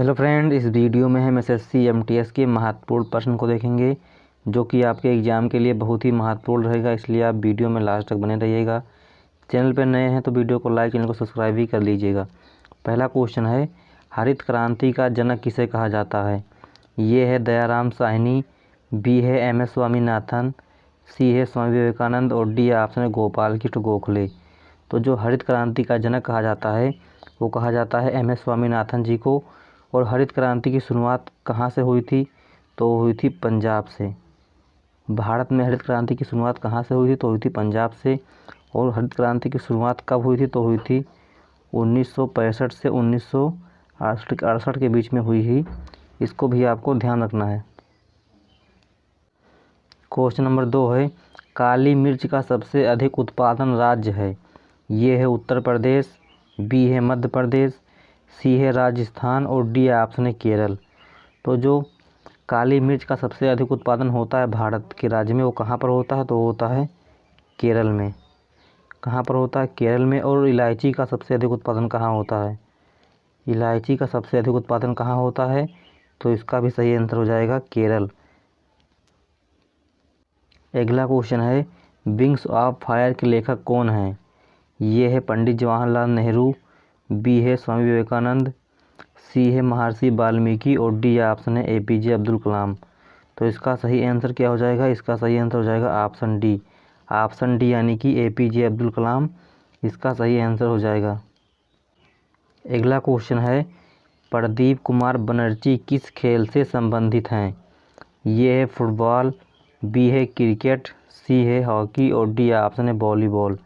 Hello friend, इस video में हम एसएससी एमटीएस के महत्वपूर्ण प्रश्न को देखेंगे जो कि आपके एग्ज़ाम के लिए बहुत ही महत्वपूर्ण रहेगा। इसलिए आप वीडियो में लास्ट तक बने रहिएगा। चैनल पर नए हैं तो वीडियो को लाइक, चैनल को सब्सक्राइब भी कर लीजिएगा। पहला क्वेश्चन है, हरित क्रांति का जनक किसे कहा जाता है? ये है दयाराम साहनी, बी है एम एस स्वामीनाथन, सी है स्वामी विवेकानंद और डी ऑप्शन है गोपाल कृष्ण गोखले। तो जो हरित क्रांति का जनक कहा जाता है वो कहा जाता है एम एस स्वामीनाथन जी को। और हरित क्रांति की शुरुआत कहाँ से हुई थी? तो हुई थी पंजाब से। भारत में हरित क्रांति की शुरुआत कहाँ से हुई थी? तो हुई थी पंजाब से। और हरित क्रांति की शुरुआत कब हुई थी? तो हुई थी 1965 से 1968 के बीच में हुई ही। इसको भी आपको ध्यान रखना है। क्वेश्चन नंबर 2 है, काली मिर्च का सबसे अधिक उत्पादन राज्य है? ये है उत्तर प्रदेश, बी है मध्य प्रदेश, सी है राजस्थान और डी ऑप्शन है केरल। तो जो काली मिर्च का सबसे अधिक उत्पादन होता है भारत के राज्य में, वो कहाँ पर होता है? तो होता है केरल में। कहाँ पर होता है? केरल में। और इलायची का सबसे अधिक उत्पादन कहाँ होता है? इलायची का सबसे अधिक उत्पादन कहाँ होता है? तो इसका भी सही आंसर हो जाएगा केरल। अगला क्वेश्चन है, विंग्स ऑफ फायर के लेखक कौन हैं? ये है पंडित जवाहरलाल नेहरू, बी है स्वामी विवेकानंद, सी है महर्षि वाल्मीकि और डी ऑप्शन है एपीजे अब्दुल कलाम। तो इसका सही आंसर क्या हो जाएगा? इसका सही आंसर हो जाएगा ऑप्शन डी। ऑप्शन डी यानी कि एपीजे अब्दुल कलाम इसका सही आंसर हो जाएगा। अगला क्वेश्चन है, प्रदीप कुमार बनर्जी किस खेल से संबंधित हैं? ये है फुटबॉल, बी है क्रिकेट, सी है हॉकी और डी ऑप्शन है वॉलीबॉल।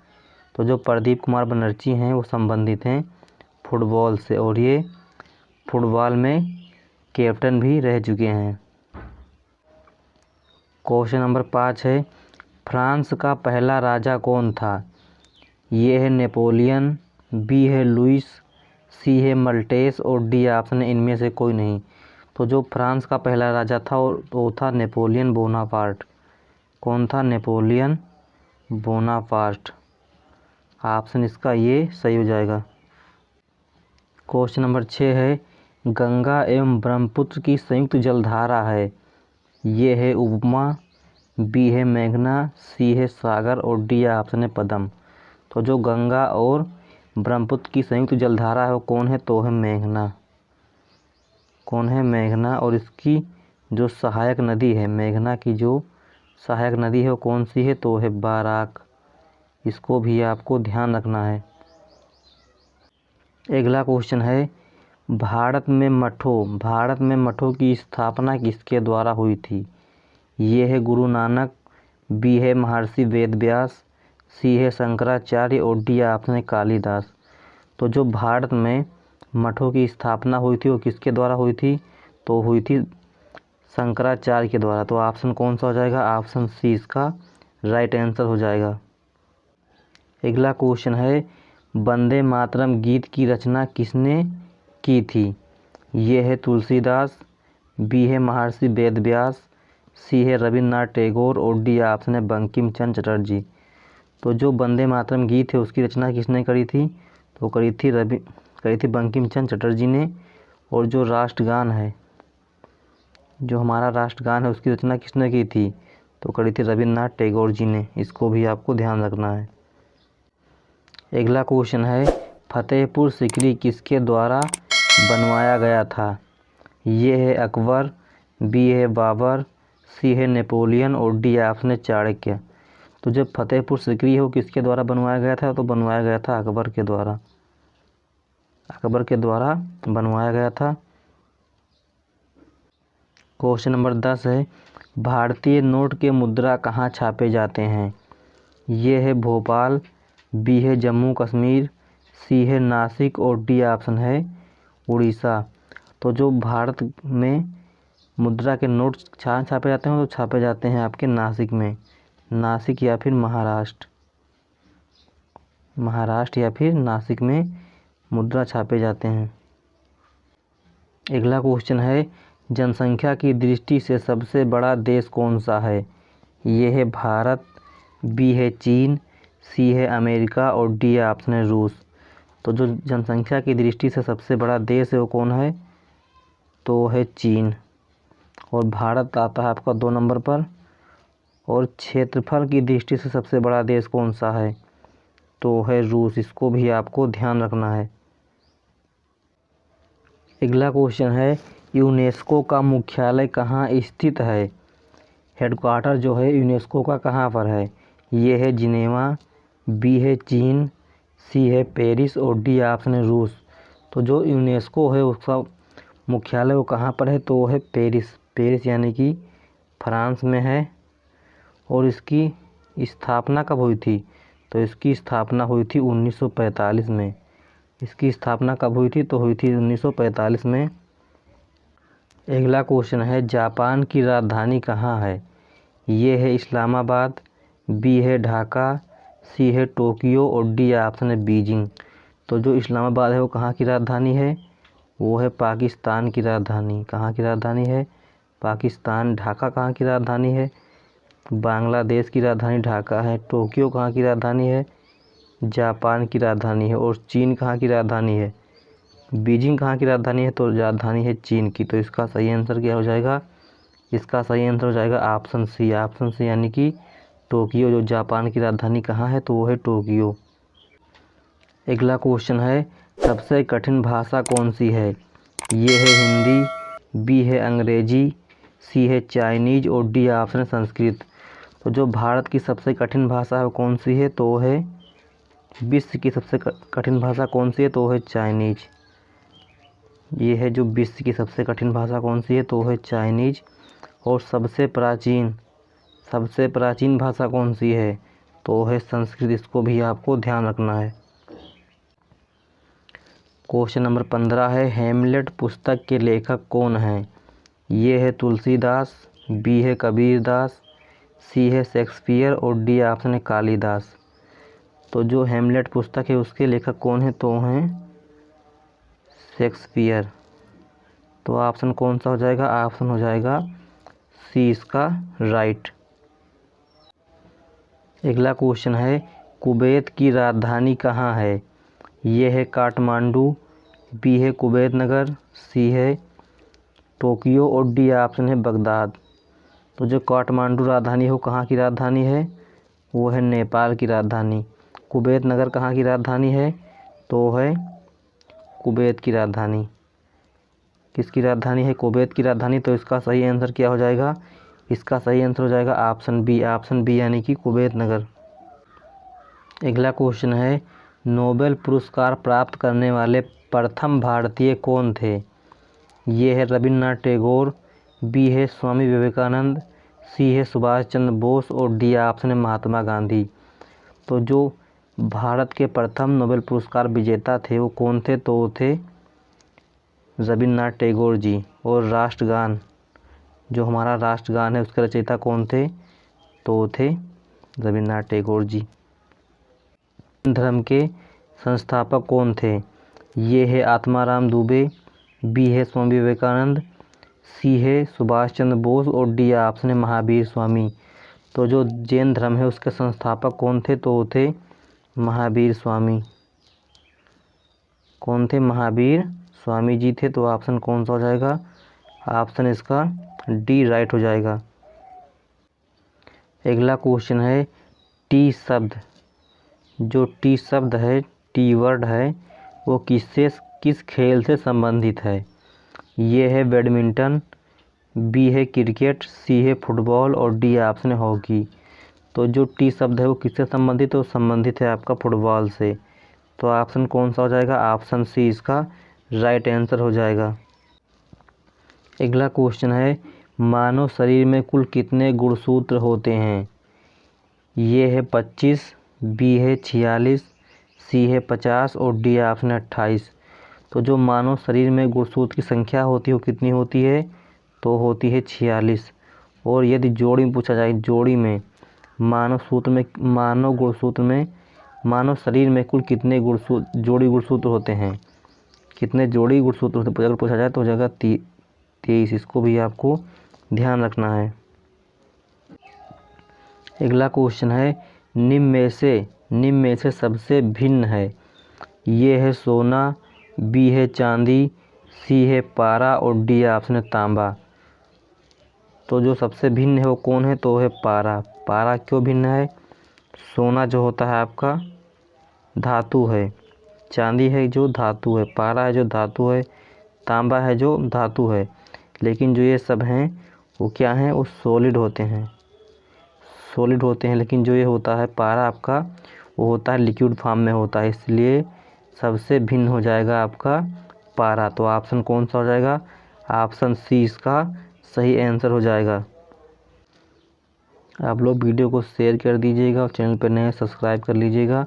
तो जो प्रदीप कुमार बनर्जी हैं वो संबंधित हैं फुटबॉल से और ये फुटबॉल में कैप्टन भी रह चुके हैं। क्वेश्चन नंबर 5 है, फ्रांस का पहला राजा कौन था? ये है नेपोलियन, बी है लुइस, सी है मल्टेस और डी ऑप्शन है इनमें से कोई नहीं। तो जो फ्रांस का पहला राजा था वो था नेपोलियन बोनापार्ट। कौन था? Napoleon Bonaparte. ऑप्शन इसका ये सही हो जाएगा। क्वेश्चन नंबर 6 है, गंगा एवं ब्रह्मपुत्र की संयुक्त जलधारा है? ये है उपमा, बी है मेघना, सी है सागर और डी ऑप्शन है पद्म। तो जो गंगा और ब्रह्मपुत्र की संयुक्त जलधारा है वो कौन है? तो है मेघना। कौन है? मेघना। और इसकी जो सहायक नदी है, मेघना की जो सहायक नदी है वो कौन सी है? तो है बाराक। इसको भी आपको ध्यान रखना है। अगला क्वेश्चन है, भारत में मठों की स्थापना किसके द्वारा हुई थी? ये है गुरु नानक, बी है महर्षि वेदव्यास, सी है शंकराचार्य और डी ऑप्शन है कालिदास। तो जो भारत में मठों की स्थापना हुई थी वो किसके द्वारा हुई थी? तो हुई थी शंकराचार्य के द्वारा। तो ऑप्शन कौन सा हो जाएगा? ऑप्शन सी इसका राइट आंसर हो जाएगा। अगला क्वेश्चन है, वंदे मातरम गीत की रचना किसने की थी? ये है तुलसीदास, बी है महर्षि वेदव्यास, सी है रविन्द्रनाथ टैगोर और डी ऑप्शन है बंकिम चंद्र चटर्जी। तो जो वंदे मातरम गीत है उसकी रचना किसने करी थी? तो करी थी बंकिम चंद्र चटर्जी ने। और जो राष्ट्रगान है, जो हमारा राष्ट्रगान है उसकी रचना किसने की थी? तो करी थी रविन्द्रनाथ टैगोर जी ने। इसको भी आपको ध्यान रखना है। अगला क्वेश्चन है, फतेहपुर सीकरी किसके द्वारा बनवाया गया था? ये है अकबर, बी है बाबर, सी है नेपोलियन और डी ऑप्शन है चाणक्य। तो जब फतेहपुर सीकरी है वो किसके द्वारा बनवाया गया था? तो बनवाया गया था अकबर के द्वारा। अकबर के द्वारा बनवाया गया था। क्वेश्चन नंबर 10 है, भारतीय नोट के मुद्रा कहाँ छापे जाते हैं? ये है भोपाल, बी है जम्मू कश्मीर, सी है नासिक और डी ऑप्शन है उड़ीसा। तो जो भारत में मुद्रा के नोट छापे जाते हैं तो छापे जाते हैं आपके नासिक में। नासिक या फिर महाराष्ट्र या फिर नासिक में मुद्रा छापे जाते हैं। अगला क्वेश्चन है, जनसंख्या की दृष्टि से सबसे बड़ा देश कौन सा है? ये है भारत, बी है चीन, सी है अमेरिका और डी ऑप्शन है रूस। तो जो जनसंख्या की दृष्टि से सबसे बड़ा देश है वो कौन है? तो है चीन। और भारत आता है आपका 2 नंबर पर। और क्षेत्रफल की दृष्टि से सबसे बड़ा देश कौन सा है, तो है रूस। इसको भी आपको ध्यान रखना है। अगला क्वेश्चन है, यूनेस्को का मुख्यालय कहाँ स्थित है। हेडक्वार्टर जो है यूनेस्को का कहाँ पर है। ये है जिनेवा, बी है चीन, सी है पेरिस और डी ऑप्शन है रूस। तो जो यूनेस्को है उसका मुख्यालय वो कहाँ पर है, तो वो है पेरिस। पेरिस यानी कि फ्रांस में है। और इसकी स्थापना कब हुई थी, तो इसकी स्थापना हुई थी 1945 में। इसकी स्थापना कब हुई थी, तो हुई थी 1945 में। अगला क्वेश्चन है, जापान की राजधानी कहाँ है। ये है इस्लामाबाद, बी है ढाका, सी है टोक्यो और डी ऑप्शन है बीजिंग। तो जो इस्लामाबाद है वो कहाँ की राजधानी है, वो है पाकिस्तान की राजधानी। कहाँ की राजधानी है, पाकिस्तान। ढाका कहाँ की राजधानी है, बांग्लादेश की राजधानी ढाका है। टोक्यो कहाँ की राजधानी है, जापान की राजधानी है। और चीन कहाँ की राजधानी है, बीजिंग कहाँ की राजधानी है, तो राजधानी है चीन की। तो इसका सही आंसर क्या हो जाएगा, इसका सही आंसर हो जाएगा ऑप्शन सी। ऑप्शन सी यानी कि टोक्यो। जो जापान की राजधानी कहाँ है, तो वो है टोक्यो। अगला क्वेश्चन है, सबसे कठिन भाषा कौन सी है। ये है हिंदी, बी है अंग्रेजी, सी है चाइनीज और डी ऑप्शन है संस्कृत। तो जो भारत की सबसे कठिन भाषा है वो कौन सी है, तो है विश्व की सबसे कठिन भाषा कौन सी है, तो है चाइनीज। ये है जो विश्व की सबसे कठिन भाषा कौन सी है, तो है चाइनीज। और सबसे प्राचीन भाषा कौन सी है, तो है संस्कृत। इसको भी आपको ध्यान रखना है। क्वेश्चन नंबर 15 है, हेमलेट पुस्तक के लेखक कौन हैं। ये है तुलसीदास, बी है कबीरदास, सी है शेक्सपियर और डी ऑप्शन है कालिदास। तो जो हेमलेट पुस्तक है उसके लेखक कौन है, तो हैं शेक्सपियर। तो ऑप्शन कौन सा हो जाएगा, ऑप्शन हो जाएगा सी इसका राइट। अगला क्वेश्चन है, कुवैत की राजधानी कहाँ है। ये है काठमांडू, बी है कुवैत नगर, सी है टोक्यो और डी ऑप्शन है बगदाद। तो जो काठमांडू राजधानी है वो कहाँ की राजधानी है, वो है नेपाल की राजधानी। कुवैत नगर कहाँ की राजधानी है, तो है कुवैत की राजधानी। किसकी राजधानी है, कुवैत की राजधानी। तो इसका सही आंसर क्या हो जाएगा, इसका सही आंसर हो जाएगा ऑप्शन बी। ऑप्शन बी यानी कि कुवैत नगर। अगला क्वेश्चन है, नोबेल पुरस्कार प्राप्त करने वाले प्रथम भारतीय कौन थे। ये है रविन्द्रनाथ टैगोर, बी है स्वामी विवेकानंद, सी है सुभाष चंद्र बोस और डी ऑप्शन है महात्मा गांधी। तो जो भारत के प्रथम नोबेल पुरस्कार विजेता थे वो कौन थे, तो वो थे रविन्द्रनाथ टैगोर जी। और राष्ट्रगान, जो हमारा राष्ट्रगान है उसके रचयिता कौन थे, तो वो थे रविन्द्रनाथ टैगोर जी। धर्म के संस्थापक कौन थे। ये है आत्माराम दुबे, बी है स्वामी विवेकानंद, सी है सुभाष चंद्र बोस और डी ऑप्शन है महावीर स्वामी। तो जो जैन धर्म है उसके संस्थापक कौन थे, तो वो थे महावीर स्वामी। कौन थे, महावीर स्वामी जी थे। तो ऑप्शन कौन सा हो जाएगा, ऑप्शन इसका डी राइट हो जाएगा। अगला क्वेश्चन है, टी शब्द, जो टी शब्द है, टी वर्ड है, वो किस खेल से संबंधित है। ये है बैडमिंटन, बी है क्रिकेट, सी है फुटबॉल और डी ऑप्शन है हॉकी। तो जो टी शब्द है वो किससे संबंधित है, वो संबंधित है आपका फुटबॉल से। तो ऑप्शन कौन सा हो जाएगा, ऑप्शन सी इसका राइट आंसर हो जाएगा। अगला क्वेश्चन है, मानव शरीर में कुल कितने गुणसूत्र होते हैं। ये है 25, बी है 46, सी है 50 और डी ऑप्शन है 28। तो जो मानव शरीर में गुणसूत्र की संख्या होती है वो कितनी होती है, तो होती है 46। और यदि जोड़ी में पूछा जाए, जोड़ी में मानव शरीर में कुल कितने जोड़ी गुणसूत्र होते हैं, कितने जोड़ी गुणसूत्र होते हैं, अगर पूछा जाए तो हो जाएगा 23। इसको भी आपको ध्यान रखना है। अगला क्वेश्चन है, निम्न में से सबसे भिन्न है। ये है सोना, बी है चांदी, सी है पारा और डी ऑप्शन है तांबा। तो जो सबसे भिन्न है वो कौन है, तो वो है पारा। पारा क्यों भिन्न है? सोना जो होता है आपका धातु है, चांदी है जो धातु है, पारा है जो धातु है, तांबा है जो धातु है। लेकिन जो ये सब हैं वो क्या हैं, वो सॉलिड होते हैं, सॉलिड होते हैं। लेकिन जो ये होता है पारा आपका, वो होता है लिक्विड फॉर्म में होता है, इसलिए सबसे भिन्न हो जाएगा आपका पारा। तो ऑप्शन कौन सा हो जाएगा? ऑप्शन सी इसका सही आंसर हो जाएगा। आप लोग वीडियो को शेयर कर दीजिएगा और चैनल पर नए सब्सक्राइब कर लीजिएगा।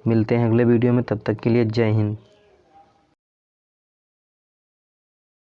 मिलते हैं अगले वीडियो में, तब तक के लिए जय हिंद।